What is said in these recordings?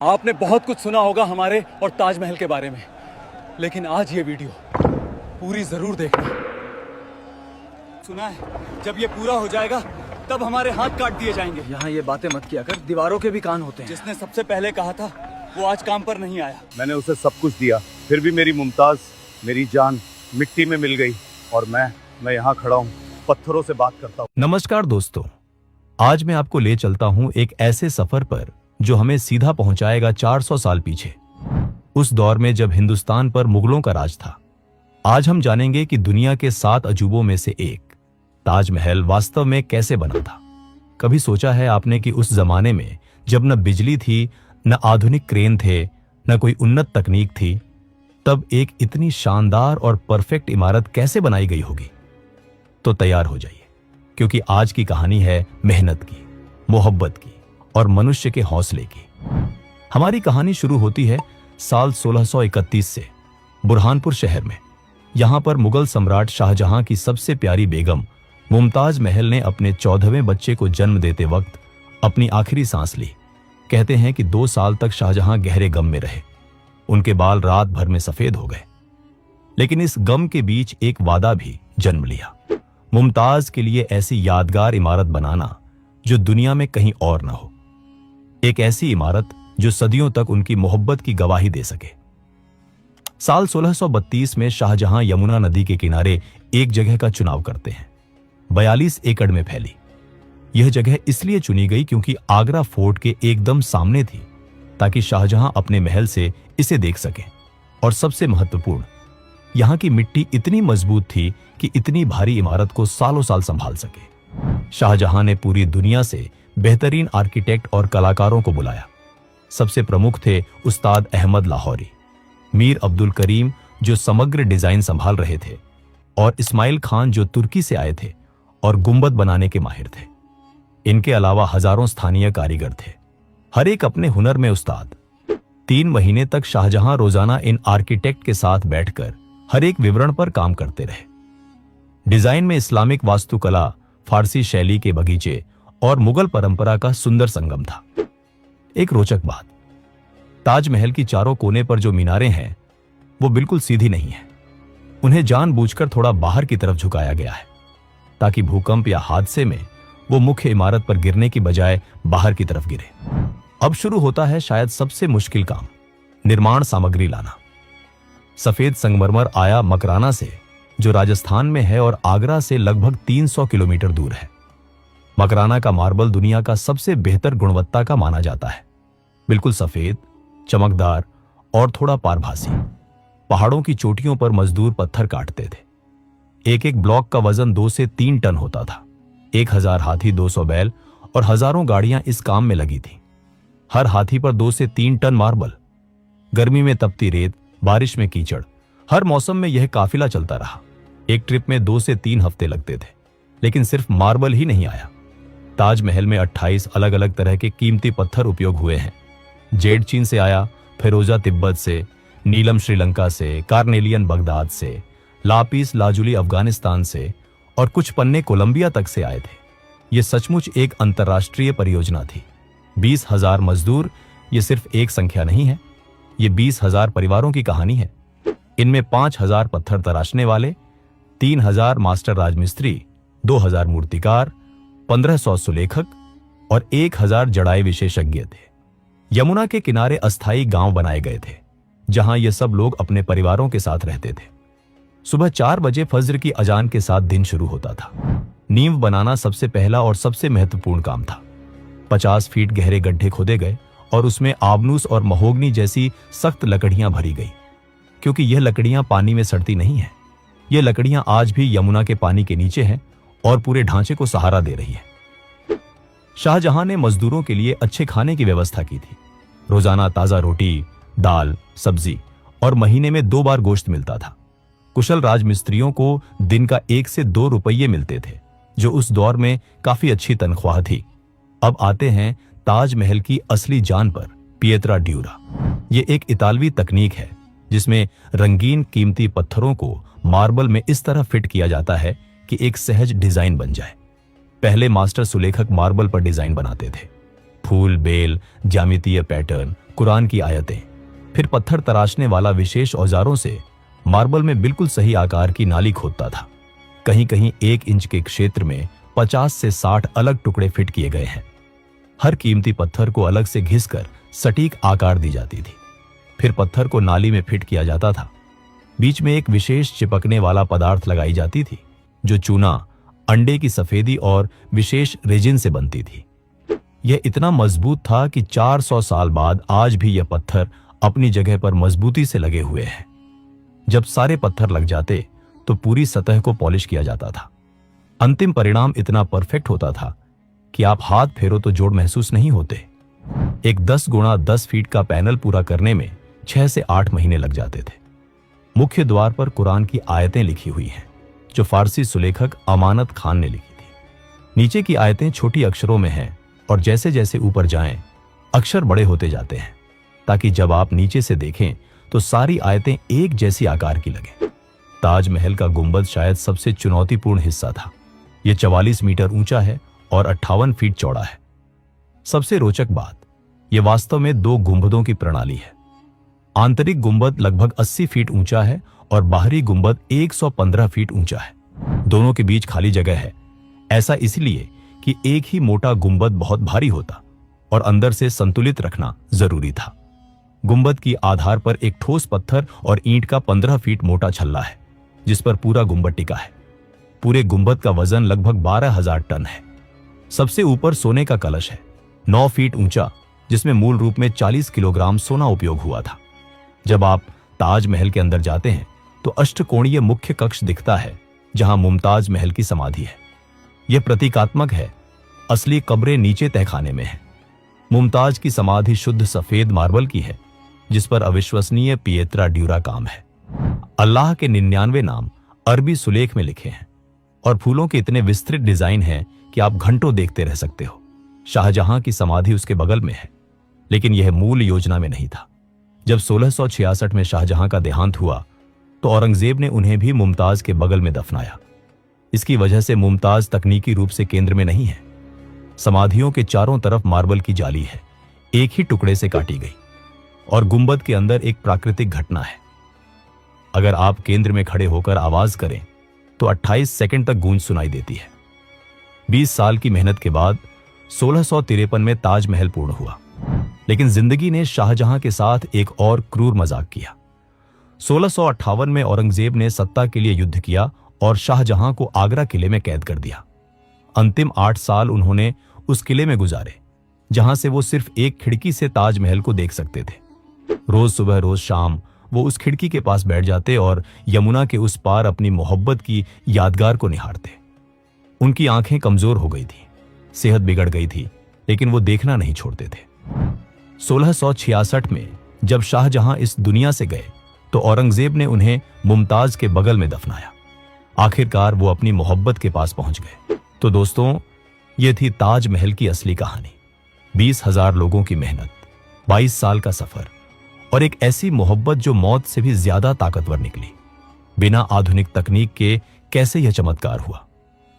आपने बहुत कुछ सुना होगा हमारे और ताजमहल के बारे में, लेकिन आज ये वीडियो पूरी जरूर देखना। सुना है जब ये पूरा हो जाएगा तब हमारे हाथ काट दिए जाएंगे। यहाँ ये बातें मत किया कर, दीवारों के भी कान होते हैं। जिसने सबसे पहले कहा था वो आज काम पर नहीं आया। मैंने उसे सब कुछ दिया, फिर भी मेरी मुमताज, मेरी जान मिट्टी में मिल गई और मैं यहाँ खड़ा हूँ, पत्थरों से बात करता हूँ। नमस्कार दोस्तों, आज मैं आपको ले चलता हूँ एक ऐसे सफर पर जो हमें सीधा पहुंचाएगा 400 साल पीछे, उस दौर में जब हिंदुस्तान पर मुगलों का राज था। आज हम जानेंगे कि दुनिया के 7 अजूबों में से एक ताजमहल वास्तव में कैसे बना था। कभी सोचा है आपने कि उस जमाने में जब न बिजली थी, न आधुनिक क्रेन थे, न कोई उन्नत तकनीक थी, तब एक इतनी शानदार और परफेक्ट इमारत कैसे बनाई गई होगी? तो तैयार हो जाइए, क्योंकि आज की कहानी है मेहनत की, मोहब्बत की और मनुष्य के हौसले की। हमारी कहानी शुरू होती है साल 1631 से बुरहानपुर शहर में। यहां पर मुगल सम्राट शाहजहां की सबसे प्यारी बेगम मुमताज महल ने अपने 14वें बच्चे को जन्म देते वक्त अपनी आखिरी सांस ली। कहते हैं कि 2 साल तक शाहजहां गहरे गम में रहे। उनके बाल रात भर में सफेद हो गए, लेकिन इस गम के बीच एक वादा भी जन्म लिया, मुमताज के लिए ऐसी यादगार इमारत बनाना जो दुनिया में कहीं और ना हो। एक ऐसी इमारत जो सदियों तक उनकी मोहब्बत की गवाही दे सके। साल 1632 में शाहजहां यमुना नदी के किनारे एक जगह का चुनाव करते हैं। 42 एकड़ में फैली यह जगह इसलिए चुनी गई क्योंकि आगरा फोर्ट के एकदम सामने थी, ताकि शाहजहां अपने महल से इसे देख सकें। और सबसे महत्वपूर्ण, यहां की मिट्टी इतनी मजबूत थी कि इतनी भारी इमारत को सालों साल संभाल सके। शाहजहां ने पूरी दुनिया से बेहतरीन आर्किटेक्ट और कलाकारों को बुलाया। सबसे प्रमुख थे उस्ताद अहमद लाहौरी, मीर अब्दुल करीम जो समग्र डिजाइन संभाल रहे थे, और इस्माइल खान जो तुर्की से आए थे और गुंबद बनाने के माहिर थे। इनके अलावा हजारों स्थानीय कारीगर थे, हर एक अपने हुनर में उस्ताद। 3 महीने तक शाहजहां रोजाना इन आर्किटेक्ट के साथ बैठकर हर एक विवरण पर काम करते रहे। डिजाइन में इस्लामिक वास्तुकला, फारसी शैली के बगीचे और मुगल परंपरा का सुंदर संगम था। एक रोचक बात, ताजमहल की चारों कोने पर जो मीनारें हैं वो बिल्कुल सीधी नहीं है। उन्हें जानबूझकर थोड़ा बाहर की तरफ झुकाया गया है, ताकि भूकंप या हादसे में वो मुख्य इमारत पर गिरने की बजाय बाहर की तरफ गिरे। अब शुरू होता है शायद सबसे मुश्किल काम, निर्माण सामग्री लाना। सफेद संगमरमर आया मकराना से, जो राजस्थान में है और आगरा से लगभग 300 किलोमीटर दूर है। मकराना का मार्बल दुनिया का सबसे बेहतर गुणवत्ता का माना जाता है, बिल्कुल सफेद, चमकदार और थोड़ा पारभासी। पहाड़ों की चोटियों पर मजदूर पत्थर काटते थे। एक एक ब्लॉक का वजन 2 से 3 टन होता था। 1000 हाथी, 200 बैल और हजारों गाड़ियां इस काम में लगी थी। हर हाथी पर 2 से 3 टन मार्बल। गर्मी में तपती रेत, बारिश में कीचड़, हर मौसम में यह काफिला चलता रहा। एक ट्रिप में 2 से 3 हफ्ते लगते थे, लेकिन सिर्फ मार्बल ही नहीं आया। ताजमहल में 28 अलग अलग तरह के कीमती पत्थर उपयोग हुए हैं। जेड चीन से आया, फिरोजा तिब्बत से, नीलम श्रीलंका से, कार्नेलियन बगदाद से, लापिस लाजुली अफगानिस्तान से और कुछ पन्ने कोलंबिया तक से आए थे। यह सचमुच एक अंतर्राष्ट्रीय परियोजना थी। 20,000 मजदूर, ये सिर्फ एक संख्या नहीं है, ये 20,000 परिवारों की कहानी है। इनमें 5,000 पत्थर तराशने वाले, 3,000 मास्टर राजमिस्त्री, 2,000 मूर्तिकार, 1,500 सुलेखक और 1,000 जड़ाई विशेषज्ञ थे। यमुना के किनारे अस्थायी गांव बनाए गए थे, जहां ये सब लोग अपने परिवारों के साथ रहते थे। सुबह 4 बजे फज्र की अजान के साथ दिन शुरू होता था। नींव बनाना सबसे पहला और सबसे महत्वपूर्ण काम था। 50 फीट गहरे गड्ढे खोदे गए और उसमें आबनूस और महोगनी जैसी सख्त लकड़ियां भरी गई, क्योंकि यह लकड़ियां पानी में सड़ती नहीं है। ये लकड़ियां आज भी यमुना के पानी के नीचे हैं और पूरे ढांचे को सहारा दे रही है। शाहजहां ने मजदूरों के लिए अच्छे खाने की व्यवस्था की थी। रोजाना ताजा रोटी, दाल, सब्जी और महीने में 2 बार गोश्त मिलता था। कुशल राजमिस्त्रियों को दिन का 1 से 2 रुपये मिलते थे, जो उस दौर में काफी अच्छी तनख्वाह थी। अब आते हैं ताजमहल की असली जान पर, पिएत्रा ड्यूरा। ये एक इतालवी तकनीक है जिसमें रंगीन कीमती पत्थरों को मार्बल में इस तरह फिट किया जाता है कि एक सहज डिजाइन बन जाए। पहले मास्टर सुलेखक मार्बल पर डिजाइन बनाते थे। फूल, बेल, ज्यामितीय पैटर्न कुरान की आयतें, फिर पत्थर तराशने वाला विशेष औजारों से मार्बल में बिल्कुल सही आकार की नाली खोदता था। कहीं कहीं 1 इंच के क्षेत्र में 50 से 60 अलग टुकड़े फिट किए गए हैं। हर कीमती पत्थर को अलग से घिसकर सटीक आकार दी जाती थी। फिर पत्थर को नाली में फिट किया जाता था। बीच में एक विशेष चिपकने वाला पदार्थ लगाई जाती थी, जो चूना, अंडे की सफेदी और विशेष रेजिन से बनती थी। यह इतना मजबूत था कि 400 साल बाद आज भी यह पत्थर अपनी जगह पर मजबूती से लगे हुए हैं। जब सारे पत्थर लग जाते तो पूरी सतह को पॉलिश किया जाता था। अंतिम परिणाम इतना परफेक्ट होता था कि आप हाथ फेरो तो जोड़ महसूस नहीं होते। एक 10 गुणा 10 फीट का पैनल पूरा करने में 6 से 8 महीने लग जाते थे। मुख्य द्वार पर कुरान की आयतें लिखी हुई हैं, जो फारसी सुलेखक अमानत खान ने लिखी थी। नीचे की आयतें छोटी अक्षरों में हैं और जैसे जैसे ऊपर जाएं, अक्षर बड़े होते जाते हैं, ताकि जब आप नीचे से देखें तो सारी आयतें एक जैसी आकार की लगें। ताजमहल का गुंबद शायद सबसे चुनौतीपूर्ण हिस्सा था। यह 44 मीटर ऊंचा है और 58 फीट चौड़ा है। सबसे रोचक बात, यह वास्तव में 2 गुंबदों की प्रणाली है। आंतरिक गुंबद लगभग 80 फीट ऊंचा है और बाहरी गुंबद 115 फीट ऊंचा है। दोनों के बीच खाली जगह है। ऐसा इसलिए कि एक ही मोटा गुंबद बहुत भारी होता और अंदर से संतुलित रखना जरूरी था। गुंबद की आधार पर एक ठोस पत्थर और ईंट का 15 फीट मोटा छल्ला है, जिस पर पूरा गुंबद टिका है। पूरे गुंबद का वजन लगभग 12,000 टन है। सबसे ऊपर सोने का कलश है, 9 फीट ऊंचा, जिसमें मूल रूप में 40 किलोग्राम सोना उपयोग हुआ था। जब आप ताजमहल के अंदर जाते हैं तो अष्टकोणीय मुख्य कक्ष दिखता है, जहां मुमताज महल की समाधि है। यह प्रतीकात्मक है। असली कब्रें नीचे तहखाने में है। मुमताज की समाधि शुद्ध सफेद मार्बल की है, जिस पर अविश्वसनीय पिएत्रा ड्यूरा काम है। अल्लाह के 99 नाम अरबी सुलेख में लिखे हैं और फूलों के इतने विस्तृत डिजाइन हैं कि आप घंटों देखते रह सकते हो। शाहजहां की समाधि उसके बगल में है, लेकिन यह मूल योजना में नहीं था। जब 1666 में शाहजहां का देहांत हुआ तो औरंगजेब ने उन्हें भी मुमताज के बगल में दफनाया। इसकी वजह से मुमताज तकनीकी रूप से केंद्र में नहीं है। समाधियों के चारों तरफ मार्बल की जाली है, एक ही टुकड़े से काटी गई, और गुंबद के अंदर एक प्राकृतिक घटना है। अगर आप केंद्र में खड़े होकर आवाज करें तो 28 सेकंड तक गूंज सुनाई देती है। 20 साल की मेहनत के बाद 1653 में ताजमहल पूर्ण हुआ, लेकिन जिंदगी ने शाहजहां के साथ एक और क्रूर मजाक किया। 1658 में औरंगजेब ने सत्ता के लिए युद्ध किया और शाहजहां को आगरा किले में कैद कर दिया। अंतिम 8 साल उन्होंने उस किले में गुजारे, जहां से वो सिर्फ एक खिड़की से ताजमहल को देख सकते थे। रोज सुबह रोज शाम वो उस खिड़की के पास बैठ जाते और यमुना के उस पार अपनी मोहब्बत की यादगार को निहारते। उनकी आंखें कमजोर हो गई थी, सेहत बिगड़ गई थी, लेकिन वो देखना नहीं छोड़ते थे। 1666 में जब शाहजहां इस दुनिया से गए तो औरंगजेब ने उन्हें मुमताज के बगल में दफनाया। आखिरकार वो अपनी मोहब्बत के पास पहुंच गए। तो दोस्तों, ये थी ताजमहल की असली कहानी। 20,000 लोगों की मेहनत, 22 साल का सफर और एक ऐसी मोहब्बत जो मौत से भी ज्यादा ताकतवर निकली। बिना आधुनिक तकनीक के कैसे यह चमत्कार हुआ?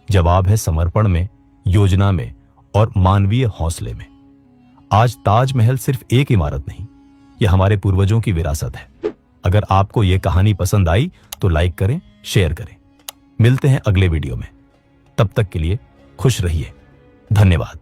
जवाब है समर्पण में, योजना में और मानवीय हौसले में। आज ताजमहल सिर्फ एक इमारत नहीं, यह हमारे पूर्वजों की विरासत है। अगर आपको यह कहानी पसंद आई तो लाइक करें, शेयर करें। मिलते हैं अगले वीडियो में। तब तक के लिए खुश रहिए। धन्यवाद।